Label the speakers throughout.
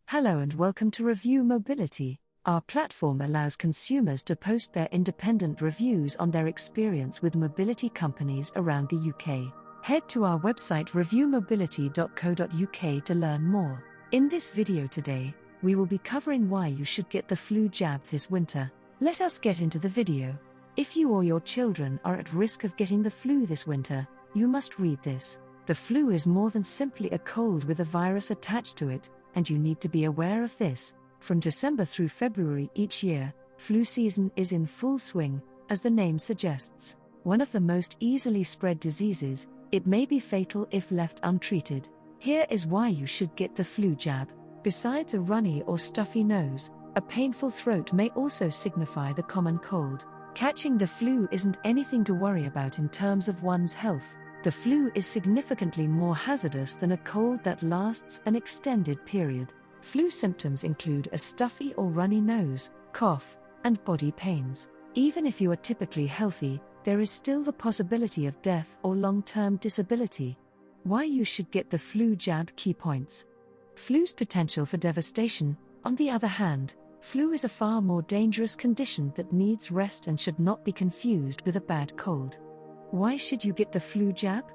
Speaker 1: Hello and welcome to Review Mobility. Our platform allows consumers to post their independent reviews on their experience with mobility companies around the UK. Head to our website reviewmobility.co.uk to learn more. In this video today, we will be covering why you should get the flu jab this winter. Let us get into the video. If you or your children are at risk of getting the flu this winter, you must read this. The flu is more than simply a cold with a virus attached to it, and you need to be aware of this. From December through February each year, flu season is in full swing, as the name suggests. One of the most easily spread diseases, it may be fatal if left untreated. Here is why you should get the flu jab. Besides a runny or stuffy nose, a painful throat may also signify the common cold. Catching the flu isn't anything to worry about in terms of one's health. The flu is significantly more hazardous than a cold that lasts an extended period. Flu symptoms include a stuffy or runny nose, cough, and body pains. Even if you are typically healthy, there is still the possibility of death or long-term disability. Why you should get the flu jab. Key points. Flu's potential for devastation. On the other hand, flu is a far more dangerous condition that needs rest and should not be confused with a bad cold. Why should you get the flu jab?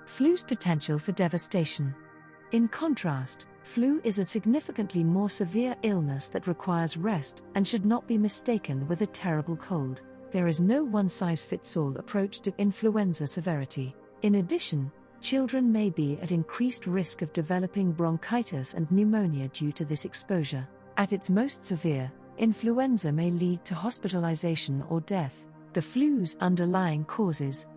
Speaker 1: Flu's potential for devastation. In contrast, flu is a significantly more severe illness that requires rest and should not be mistaken with a terrible cold. There is no one-size-fits-all approach to influenza severity. In addition, children may be at increased risk of developing bronchitis and pneumonia due to this exposure. At its most severe, influenza may lead to hospitalization or death. The flu's underlying causes,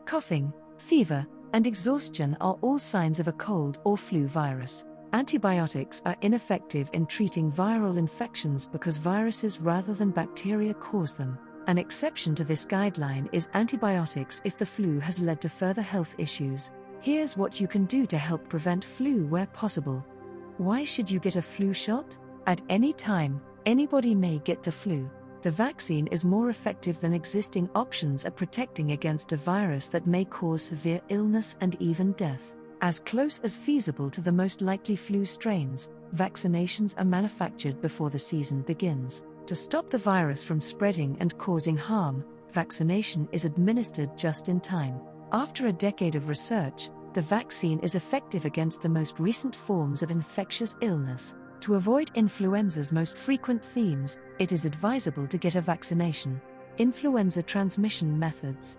Speaker 1: coughing, fever, and exhaustion are all signs of a cold or flu virus. Antibiotics are ineffective in treating viral infections because viruses rather than bacteria cause them. An exception to this guideline is antibiotics if the flu has led to further health issues. Here's what you can do to help prevent flu where possible. Why should you get a flu shot? At any time, anybody may get the flu. The vaccine is more effective than existing options at protecting against a virus that may cause severe illness and even death. As close as feasible to the most likely flu strains, vaccinations are manufactured before the season begins. To stop the virus from spreading and causing harm, vaccination is administered just in time. After a decade of research, the vaccine is effective against the most recent forms of infectious illness. To avoid influenza's most frequent themes, it is advisable to get a vaccination. Influenza transmission methods.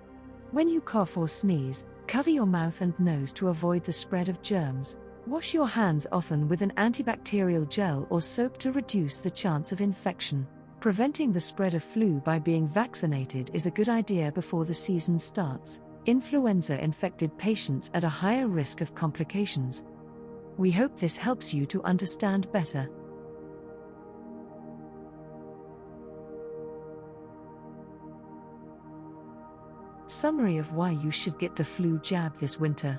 Speaker 1: When you cough or sneeze, cover your mouth and nose to avoid the spread of germs. Wash your hands often with an antibacterial gel or soap to reduce the chance of infection. Preventing the spread of flu by being vaccinated is a good idea before the season starts. Influenza-infected patients at a higher risk of complications. We hope this helps you to understand better. Summary of why you should get the flu jab this winter.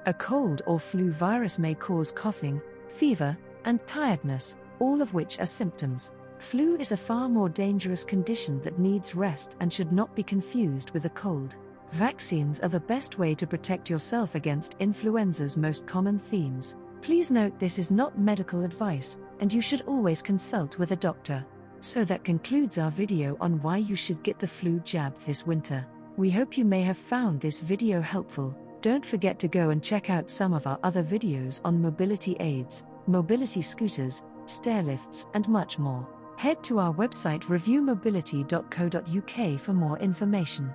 Speaker 1: A cold or flu virus may cause coughing, fever, and tiredness, all of which are symptoms. Flu is a far more dangerous condition that needs rest and should not be confused with a cold. Vaccines are the best way to protect yourself against influenza's most common themes. Please note this is not medical advice, and you should always consult with a doctor. So that concludes our video on why you should get the flu jab this winter. We hope you may have found this video helpful. Don't forget to go and check out some of our other videos on mobility aids, mobility scooters, stairlifts, and much more. Head to our website reviewmobility.co.uk for more information.